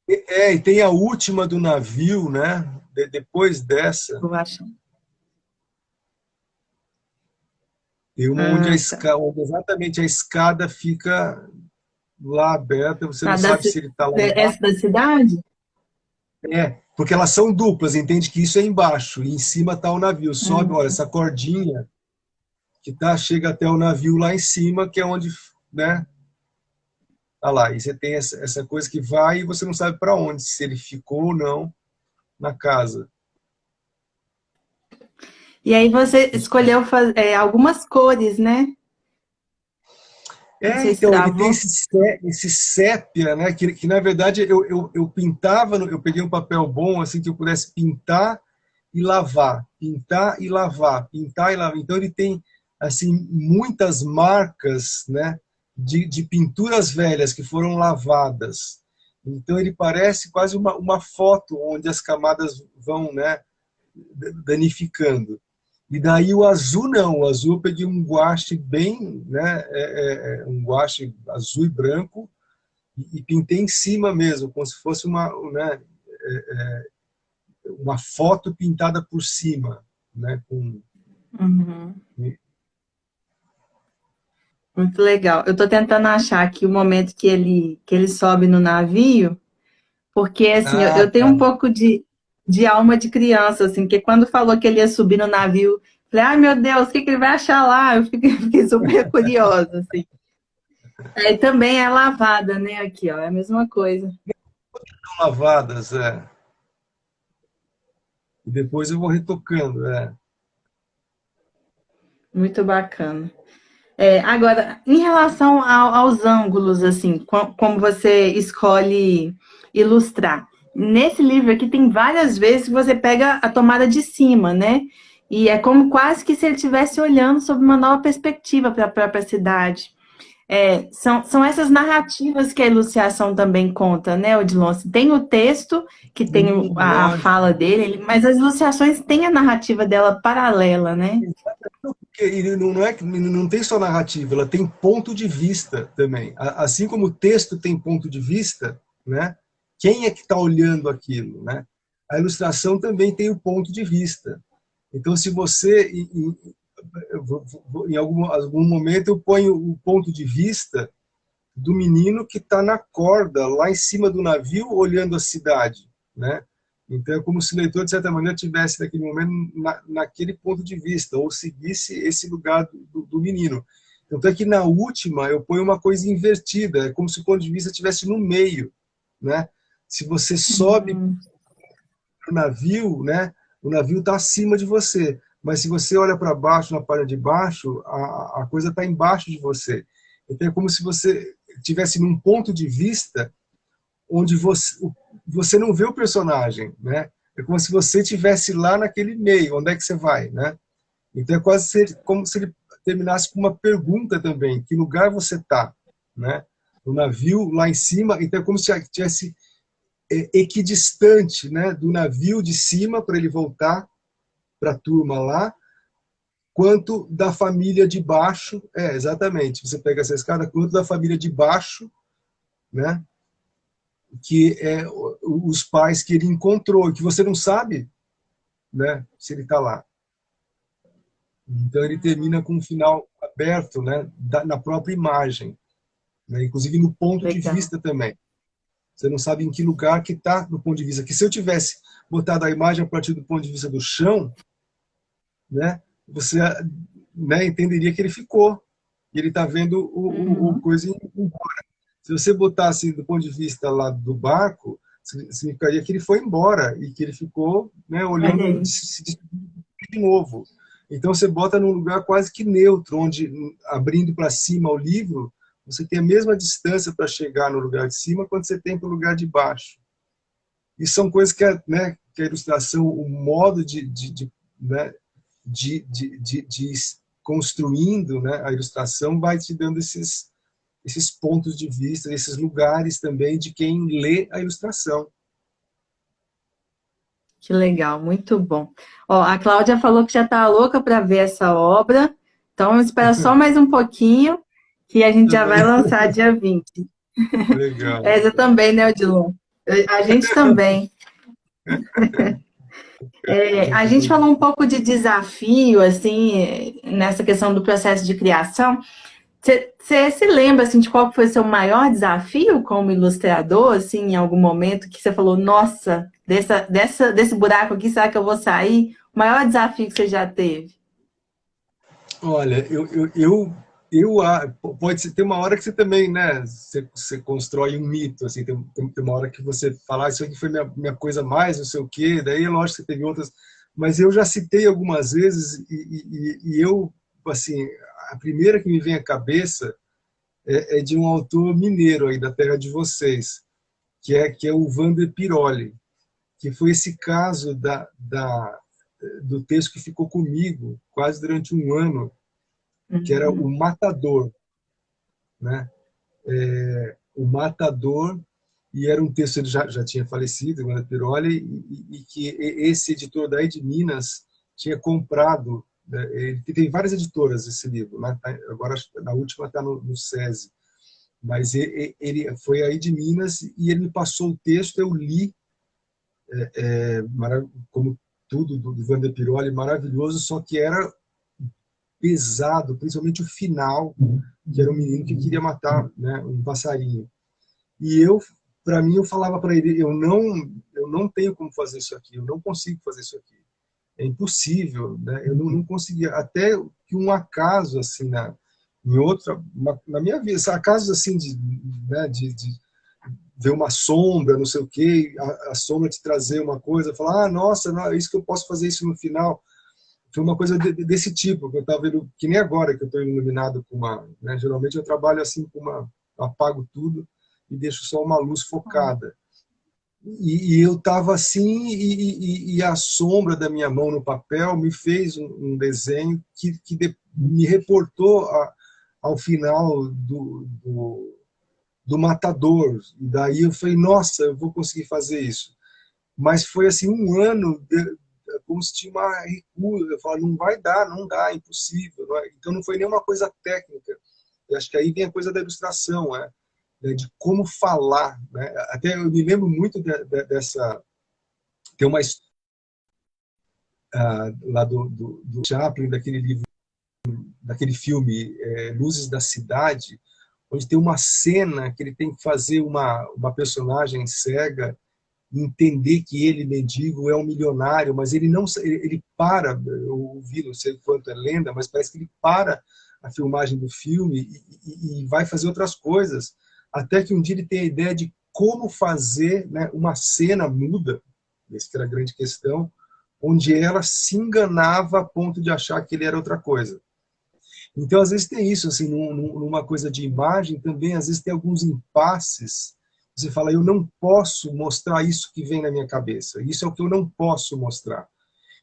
e tem a última do navio, né? Depois dessa,
eu acho.
tem uma onde
Ah, tá.
onde exatamente a escada fica lá aberta, você não
Ah,
sabe se ele está lá embaixo.
essa da cidade?
Porque elas são duplas, entende que isso é embaixo, e em cima está o navio. Sobe, olha,
Hum.
essa cordinha chega até o navio lá em cima, que é onde, né? Tá lá. E você tem essa coisa que vai e você não sabe para onde, se ele ficou ou não na casa.
E aí você escolheu algumas cores, né? Não sei se
Então, ele tem
travou.
esse sépia, né? Que na verdade eu pintava, eu peguei um papel bom, assim, que eu pudesse pintar e lavar, pintar e lavar, pintar e lavar. Então, ele tem, assim, muitas marcas, né? De pinturas velhas que foram lavadas. Então, ele parece quase uma foto onde as camadas vão, né? Danificando. E daí o azul não, o azul eu peguei um guache bem, né, um guache azul e branco e pintei em cima mesmo, como se fosse né, uma foto pintada por cima, né,
Uhum. Muito legal. Eu tô tentando achar aqui o momento que ele sobe no navio, porque assim, eu tenho um
tá.
pouco de alma de criança, assim, que quando falou que ele ia subir no navio, falei, ai meu Deus, o que ele vai achar lá? Eu fiquei super curiosa, assim. Aí também é lavada, né? Aqui, ó, é a mesma coisa.
Lavadas, e depois eu vou retocando,
Muito bacana. Agora, em relação aos ângulos, assim, como você escolhe ilustrar. Nesse livro aqui tem várias vezes que você pega a tomada de cima, né? E é como quase que se ele estivesse olhando sob uma nova perspectiva para a própria cidade. São essas narrativas que a ilustração também conta, né, Odilon? Tem o texto, que tem a
Lógico.
fala dele, mas as ilustrações têm a narrativa dela paralela, né?
Porque ele não é que não tem só narrativa, ela tem ponto de vista também. Assim como o texto tem ponto de vista, né? Quem é que está olhando aquilo, né? A ilustração também tem o ponto de vista. Então, se você em algum momento eu ponho o ponto de vista do menino que está na corda lá em cima do navio olhando a cidade, né? Então é como se o leitor, de certa maneira, tivesse naquele momento naquele ponto de vista, ou seguisse esse lugar do menino. Tanto é que na última eu ponho uma coisa invertida, é como se o ponto de vista estivesse no meio, né? Se você sobe
Hum,
o navio, né? O navio está acima de você, mas se você olha para baixo, na parte de baixo, a coisa está embaixo de você. Então é como se você tivesse num ponto de vista onde você não vê o personagem, né? É como se você estivesse lá naquele meio, onde é que você vai, né? Então é quase como se ele terminasse com uma pergunta também, que lugar você está, né? O navio lá em cima, então é como se tivesse equidistante, né, do navio de cima para ele voltar para a turma lá, quanto da família de baixo, exatamente, você pega essa escada, quanto da família de baixo, né, que é os pais que ele encontrou, que você não sabe, né, se ele está lá. Então ele termina com um final aberto, né, na própria imagem, né, inclusive no ponto de
legal.
vista também. Você não sabe em que lugar que está no ponto de vista. Que se eu tivesse botado a imagem a partir do ponto de vista do chão, né, você, né, entenderia que ele ficou. E ele está vendo o
Uhum.
coisa. Se você botasse do ponto de vista lá do barco, significaria que ele foi embora e que ele ficou, né, olhando
É.
de novo. Então você bota num lugar quase que neutro, onde abrindo para cima o livro, você tem a mesma distância para chegar no lugar de cima quanto você tem para o lugar de baixo. E são coisas que que a ilustração, o modo né, de construindo, né, a ilustração vai te dando esses pontos de vista, esses lugares também de quem lê a ilustração.
Que legal, muito bom. Ó, a Cláudia falou que já está louca para ver essa obra, então espera só mais um pouquinho que a gente já vai lançar dia 20.
Legal,
Essa
legal.
também, né, Odilon? A gente também. A
Muito
gente
bom.
falou um pouco de desafio, assim, nessa questão do processo de criação. Você se lembra, assim, de qual foi o seu maior desafio como ilustrador, assim, em algum momento que você falou, nossa, desse buraco aqui, será que eu vou sair? O maior desafio que você já teve?
Olha, pode ser, tem uma hora que você também, né, você constrói um mito, assim, tem uma hora que você fala, isso aqui foi minha coisa mais, não sei o quê, daí é lógico que você teve outras, mas eu já citei algumas vezes e eu, assim, a primeira que me vem à cabeça é de um autor mineiro aí da terra de vocês, que é o Vander Piroli, que foi esse caso do texto que ficou comigo quase durante um ano, que era o
Uhum.
Matador, né? O Matador, e era um texto, ele já tinha falecido, o Piroli, e que esse editor daí de Minas tinha comprado, né? Ele tem várias editoras esse livro, né? Agora na última está no SESI, mas ele foi aí de Minas e ele me passou o texto, eu li, como tudo do Vander Piroli, maravilhoso, só que era pesado, principalmente o final, que era um menino que queria matar, né, um passarinho. E para mim, eu falava para ele, eu não tenho como fazer isso aqui, eu não consigo fazer isso aqui. É impossível, né? Eu não conseguia. Até que um acaso, assim, na minha vida, acasos assim né, de ver uma sombra, não sei o quê, a sombra te trazer uma coisa, falar, nossa, não, é isso que eu posso fazer isso no final. Foi uma coisa desse tipo, que eu estava vendo, que nem agora que eu estou iluminado com uma, né, geralmente eu trabalho assim com apago tudo e deixo só uma luz focada. E eu estava assim, e a sombra da minha mão no papel me fez um desenho que me reportou ao final do Matador. E daí eu falei, nossa, eu vou conseguir fazer isso. Mas foi assim um ano, como se tinha uma recusa. Eu falei, não vai dar, não dá, é impossível. Não é? Então não foi nenhuma coisa técnica. Eu acho que aí vem a coisa da ilustração, né, de como falar. Né? Até eu me lembro muito dessa... Tem uma história lá do Chaplin, daquele livro, daquele filme Luzes da Cidade, onde tem uma cena que ele tem que fazer uma personagem cega entender que ele, mendigo, é um milionário, mas ele não, ele para, eu ouvi, não sei quanto é lenda, mas parece que ele para a filmagem do filme e vai fazer outras coisas, até que um dia ele tem a ideia de como fazer, né, uma cena muda, essa que era a grande questão, onde ela se enganava a ponto de achar que ele era outra coisa. Então, às vezes tem isso, assim, numa coisa de imagem também, às vezes tem alguns impasses. Você fala, eu não posso mostrar isso que vem na minha cabeça. Isso é o que eu não posso mostrar.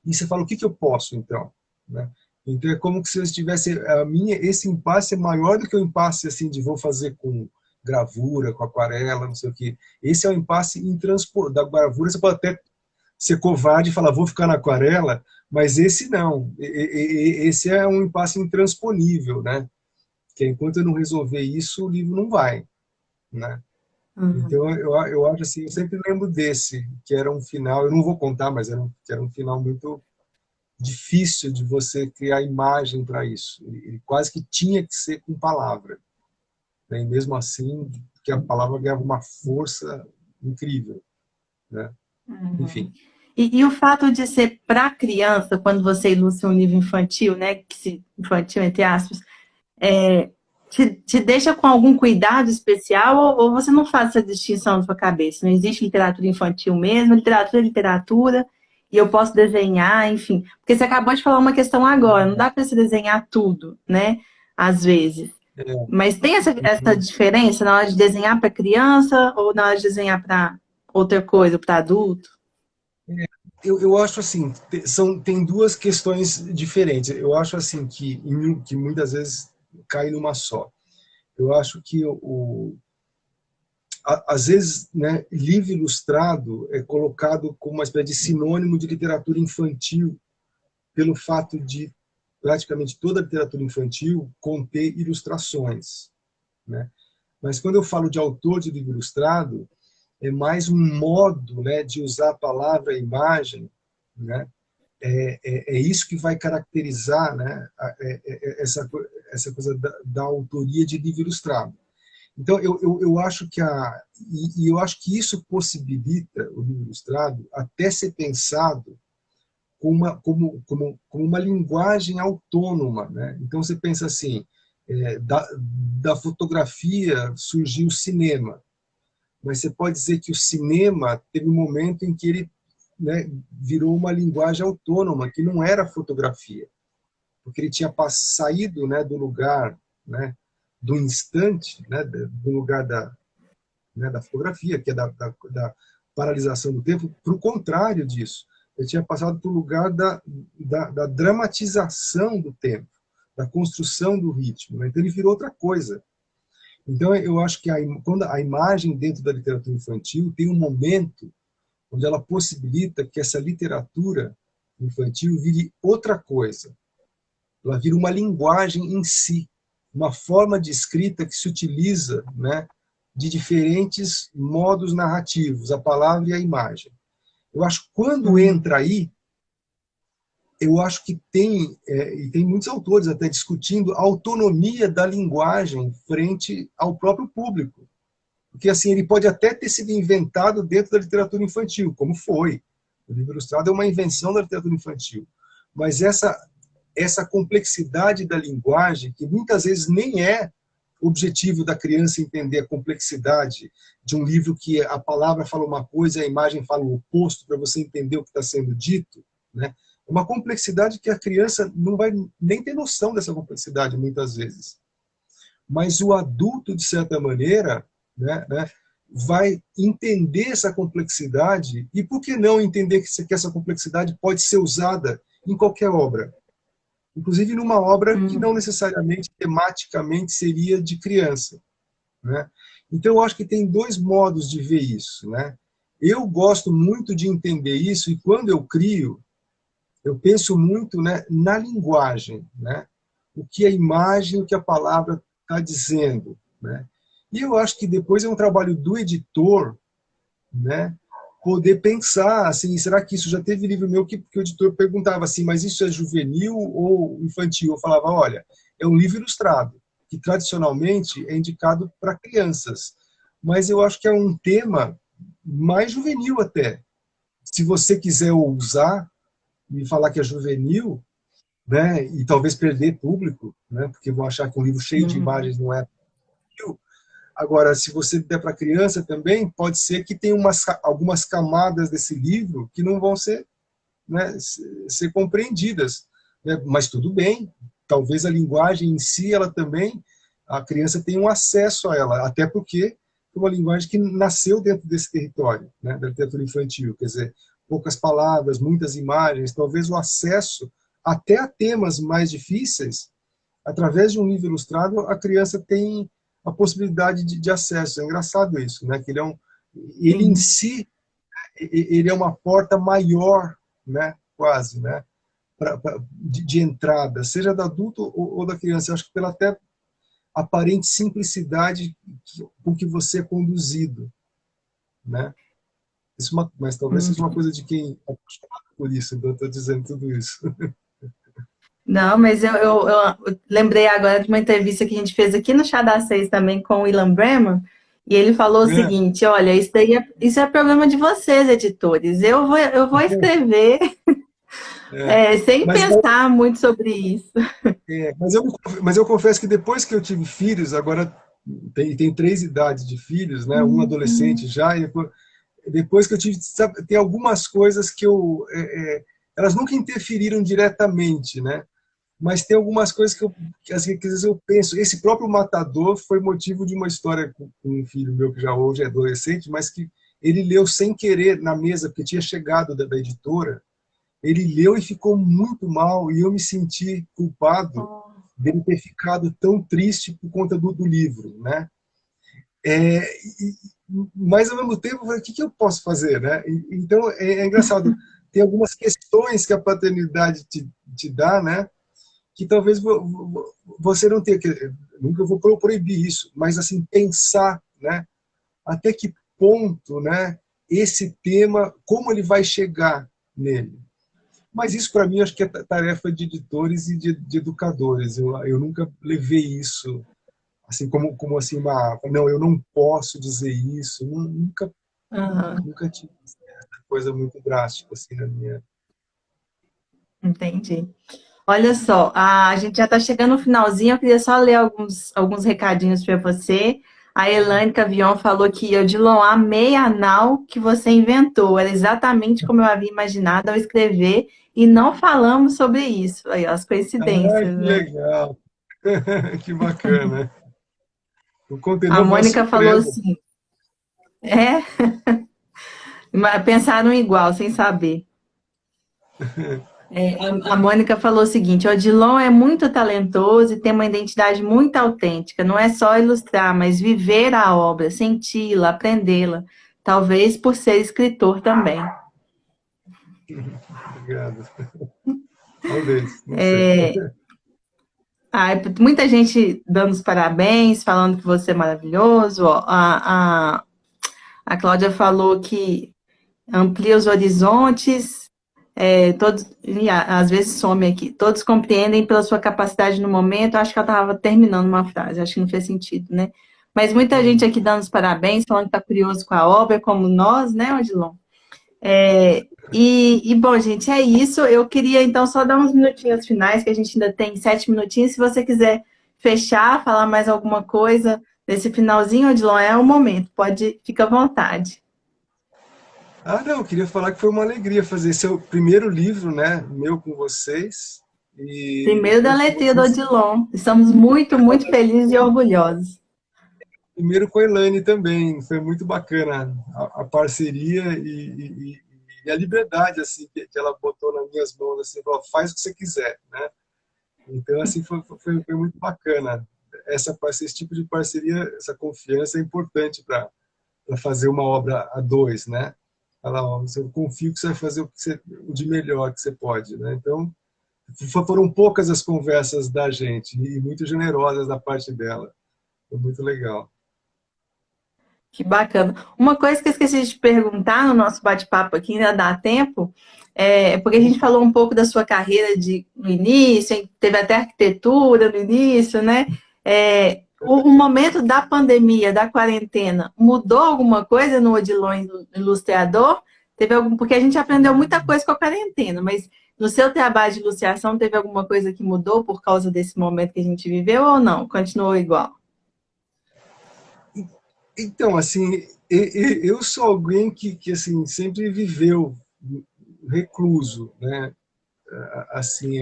E você fala, o que eu posso, então? Né? Então, é como se eu estivesse... esse impasse é maior do que o impasse assim, de vou fazer com gravura, com aquarela, não sei o quê. Esse é o impasse intransportável. Da gravura, você pode até ser covarde e falar, vou ficar na aquarela, mas esse não. Esse é um impasse intransponível, né? Que enquanto eu não resolver isso, o livro não vai, né?
Uhum.
Então, eu acho assim, eu sempre lembro desse, que era um final, eu não vou contar, mas que era um final muito difícil de você criar imagem para isso. Ele quase que tinha que ser com palavra, né? E mesmo assim, que a palavra ganhava uma força incrível, né?
Uhum.
Enfim.
E o fato de ser para criança, quando você ilustra um livro infantil, né, infantil entre aspas, te deixa com algum cuidado especial ou você não faz essa distinção na sua cabeça? Não existe literatura infantil mesmo, literatura é literatura, e eu posso desenhar, enfim. Porque você acabou de falar uma questão agora, não dá para você desenhar tudo, né? Às vezes.
É,
Mas tem essa
uhum.
diferença na hora de desenhar para criança ou na hora de desenhar para outra coisa, para adulto?
Eu acho assim, tem duas questões diferentes. Eu acho assim que muitas vezes cai numa só. Eu acho que às vezes, né, livro ilustrado é colocado como uma espécie de sinônimo de literatura infantil, pelo fato de praticamente toda a literatura infantil conter ilustrações, né? Mas quando eu falo de autor de livro ilustrado, é mais um modo, né, de usar a palavra e a imagem, né? É isso que vai caracterizar, né, essa coisa da autoria de livro ilustrado. Então, eu acho que eu acho que isso possibilita o livro ilustrado até ser pensado como uma linguagem autônoma, né? Então, você pensa assim, da fotografia surgiu o cinema, mas você pode dizer que o cinema teve um momento em que ele, né, virou uma linguagem autônoma, que não era fotografia, porque ele tinha saído, né, do lugar, né, do instante, né, do lugar da fotografia, que é da paralisação do tempo, para o contrário disso. Ele tinha passado para o lugar da dramatização do tempo, da construção do ritmo, né? Então ele virou outra coisa. Então eu acho que quando a imagem dentro da literatura infantil tem um momento onde ela possibilita que essa literatura infantil vire outra coisa. Ela vira uma linguagem em si, uma forma de escrita que se utiliza, né, de diferentes modos narrativos, a palavra e a imagem. Eu acho que quando entra aí, eu acho que e tem muitos autores até discutindo a autonomia da linguagem frente ao próprio público. Porque assim, ele pode até ter sido inventado dentro da literatura infantil, como foi. O livro ilustrado é uma invenção da literatura infantil. Mas essa complexidade da linguagem, que muitas vezes nem é objetivo da criança entender a complexidade de um livro que a palavra fala uma coisa e a imagem fala o oposto, para você entender o que está sendo dito, né? É uma complexidade que a criança não vai nem ter noção dessa complexidade, muitas vezes. Mas o adulto, de certa maneira, né, vai entender essa complexidade, e por que não entender que essa complexidade pode ser usada em qualquer obra? inclusive numa obra que não necessariamente, tematicamente, seria de criança, né? Então, eu acho que tem dois modos de ver isso, né? Eu gosto muito de entender isso, e quando eu crio, eu penso muito, né, na linguagem, né? O que a imagem, o que a palavra está dizendo, né? E eu acho que depois é um trabalho do editor, né, poder pensar assim, será que isso já teve livro meu que o editor perguntava assim, mas isso é juvenil ou infantil? Eu falava, olha, é um livro ilustrado, que tradicionalmente é indicado para crianças, mas eu acho que é um tema mais juvenil até. Se você quiser ousar e falar que é juvenil, né, e talvez perder público, né, porque vão achar que um livro cheio de
Uhum.
imagens não é juvenil. Agora, se você der para criança também, pode ser que tenha algumas camadas desse livro que não vão ser, né, ser compreendidas, né? Mas tudo bem, talvez a linguagem em si, ela também, a criança tenha um acesso a ela, até porque é uma linguagem que nasceu dentro desse território, né, da literatura infantil, quer dizer, poucas palavras, muitas imagens, talvez o acesso até a temas mais difíceis, através de um livro ilustrado, a criança tem a possibilidade de acesso. É engraçado isso, né? Que ele em
Sim.
si, ele é uma porta maior, né? Quase, né? De entrada, seja do adulto ou da criança. Eu acho que pela até aparente simplicidade com que você é conduzido, né? Mas talvez seja uma
Uhum.
coisa de quem é apaixonado por isso, então eu estou dizendo tudo isso.
Não, mas eu lembrei agora de uma entrevista que a gente fez aqui no Chá das Seis também com o Ilan Breman, e ele falou o
É,
seguinte, olha, isso é problema de vocês, editores. Eu vou escrever
é.
sem
Mas
pensar muito sobre isso.
mas eu confesso que depois que eu tive filhos, agora tem três idades de filhos, né? Um adolescente
Uhum.
já, e depois que eu tive, sabe, tem algumas coisas que elas nunca interferiram diretamente, né? Mas tem algumas coisas que às vezes eu penso, esse próprio Matador foi motivo de uma história com um filho meu que já hoje é adolescente, mas que ele leu sem querer na mesa, porque tinha chegado da editora, ele leu e ficou muito mal, e eu me senti culpado
Oh.
dele ter ficado tão triste por conta do livro, né? É, mas ao mesmo tempo, eu falei, o que eu posso fazer, né? Então é engraçado, tem algumas questões que a paternidade te dá, né? Que talvez você não tenha que, nunca vou proibir isso, mas assim pensar, né? Até que ponto, né? Esse tema, como ele vai chegar nele? Mas isso, para mim, acho que é tarefa de editores e de educadores. Eu nunca levei isso assim como assim não, eu não posso dizer isso. Nunca
Aham,
nunca tive essa coisa muito drástica assim na minha.
entendi. Olha só, a gente já está chegando no finalzinho, eu queria só ler alguns recadinhos para você. A Elaine Cavion falou que Odilon, amei a nau que você inventou. Era exatamente como eu havia imaginado ao escrever e não falamos sobre isso. Aí, ó, as
Ah,
coincidências,
que
né?
legal. Que bacana. O
A
contenor maior
Mônica falou
surpresa.
assim, é, pensaram igual, sem saber. A Mônica falou o seguinte: o Odilon é muito talentoso e tem uma identidade muito autêntica. Não é só ilustrar, mas viver a obra, senti-la, aprendê-la. Talvez por ser escritor também.
Obrigado. Talvez, não sei.
Muita gente dando os parabéns, falando que você é maravilhoso. Ó, a Cláudia falou que amplia os horizontes. Todos, às vezes some aqui. Todos compreendem pela sua capacidade no momento. Acho que ela estava terminando uma frase, acho que não fez sentido, né? Mas muita gente aqui dando os parabéns, falando que está curioso com a obra, como nós, né, Odilon? Bom, gente, é isso. Eu queria então só dar uns minutinhos finais, que a gente ainda tem 7 minutinhos. Se você quiser fechar, falar mais alguma coisa nesse finalzinho, Odilon, é o momento. Pode, fica à vontade.
Ah, não, eu queria falar que foi uma alegria fazer esse é o primeiro livro, né, meu com vocês. E
Primeiro da
foi
letria do Odilon. Estamos muito, muito felizes e orgulhosos.
primeiro com a Elaine também. Foi muito bacana a parceria e a liberdade assim que ela botou nas minhas mãos, assim, falou, faz o que você quiser, né? Então, assim, foi muito bacana. Esse tipo de parceria, essa confiança é importante para fazer uma obra a dois, né? Falar, ó, eu confio que você vai fazer o de melhor que você pode, né? Então, foram poucas as conversas da gente e muito generosas da parte dela. Foi muito legal.
Que bacana. Uma coisa que eu esqueci de te perguntar no nosso bate-papo aqui, ainda dá tempo, porque a gente falou um pouco da sua carreira no início, hein, teve até arquitetura no início, né? O momento da pandemia, da quarentena, mudou alguma coisa no Odilon Ilustrador? Teve algum, porque a gente aprendeu muita coisa com a quarentena, mas no seu trabalho de ilustração teve alguma coisa que mudou por causa desse momento que a gente viveu ou não? Continuou igual?
Então, assim, eu sou alguém que assim, sempre viveu recluso, né? Assim,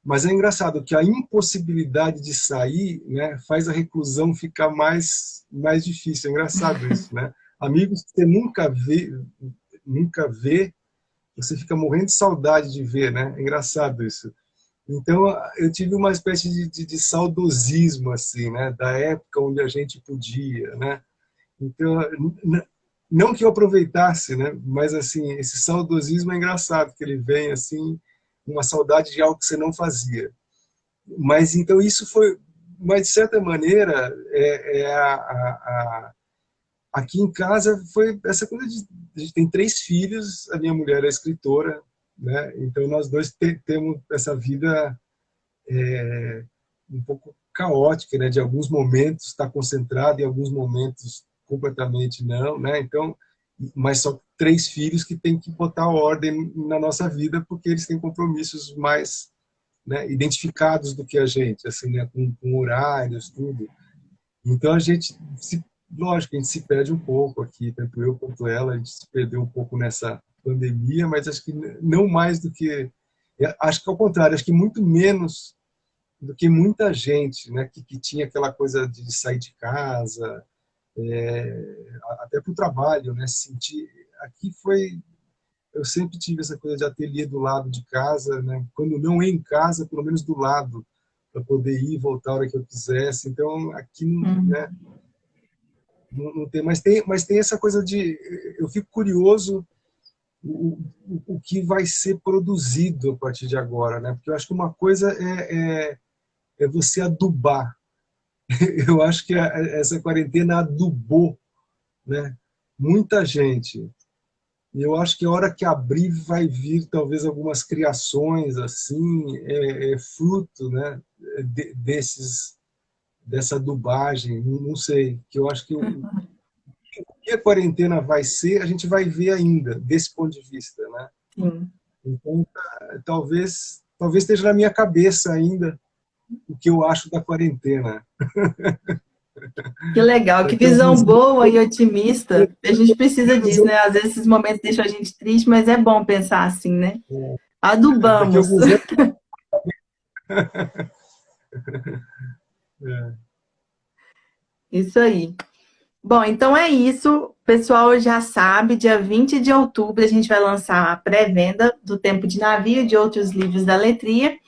mas é engraçado que a impossibilidade de sair, né, faz a reclusão ficar mais difícil. É engraçado isso, né? Amigos que você nunca vê, você fica morrendo de saudade de ver, né? É engraçado isso. Então, eu tive uma espécie de saudosismo, assim, né? Da época onde a gente podia, né? Então, não que eu aproveitasse, né? Mas, assim, esse saudosismo é engraçado, que ele vem, assim, uma saudade de algo que você não fazia. Mas, então, isso foi, mas, de certa maneira, aqui em casa foi essa coisa a gente tem 3 filhos, a minha mulher é escritora, né? Então, nós dois temos essa vida um pouco caótica, né? De alguns momentos estar concentrado, em alguns momentos completamente não, né? Então, mas só 3 filhos que têm que botar ordem na nossa vida porque eles têm compromissos mais, né, identificados do que a gente, assim, né, com horários, tudo. Então a gente lógico, a gente se perde um pouco aqui, tanto eu quanto ela, a gente se perdeu um pouco nessa pandemia, mas acho que não mais do que, acho que ao contrário, acho que muito menos do que muita gente, né, que tinha aquela coisa de sair de casa, até para o trabalho, né, sentir, aqui foi, eu sempre tive essa coisa de ateliê do lado de casa, né, quando não em casa, pelo menos do lado, para poder ir e voltar a hora que eu quisesse, então aqui, né, não tem, mas tem essa coisa de, eu fico curioso o que vai ser produzido a partir de agora, né, porque eu acho que uma coisa é você adubar. Eu acho que essa quarentena adubou, né, muita gente. E eu acho que a hora que abrir vai vir talvez algumas criações assim, fruto, né, dessa adubagem, não sei, que eu acho que o que a quarentena vai ser, a gente vai ver ainda, desse ponto de vista, né?
Sim.
Então, talvez esteja na minha cabeça ainda o que eu acho da quarentena.
Que legal, que
Daqui a
visão
alguns
boa e otimista. A gente precisa
anos,
disso, né? Às vezes esses momentos deixam a gente triste, mas é bom pensar assim, né?
daqui a
Adubamos.
alguns anos, é,
Isso aí. Bom, então é isso. O pessoal já sabe, dia 20 de outubro a gente vai lançar a pré-venda do Tempo de Navio e de outros livros da Letria.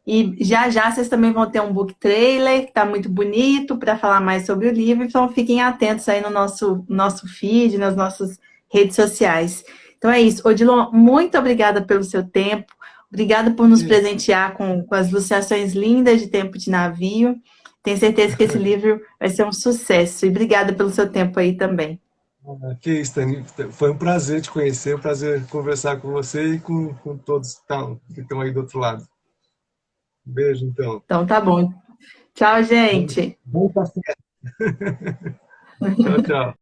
E já já vocês também vão ter um book trailer, que está muito bonito, para falar mais sobre o livro. Então fiquem atentos aí no nosso feed, nas nossas redes sociais. Então é isso. Odilon, muito obrigada pelo seu tempo. Obrigada por nos presentear com as ilustrações lindas de Tempo de Navio. Tenho certeza que esse livro vai ser um sucesso. E obrigada pelo seu tempo aí também.
que isso, Tani. Foi um prazer te conhecer, um prazer conversar com você e com todos que estão aí do outro lado. Um beijo, então.
Então tá bom. Tchau,
Bom,
gente.
bom café. Tchau, tchau.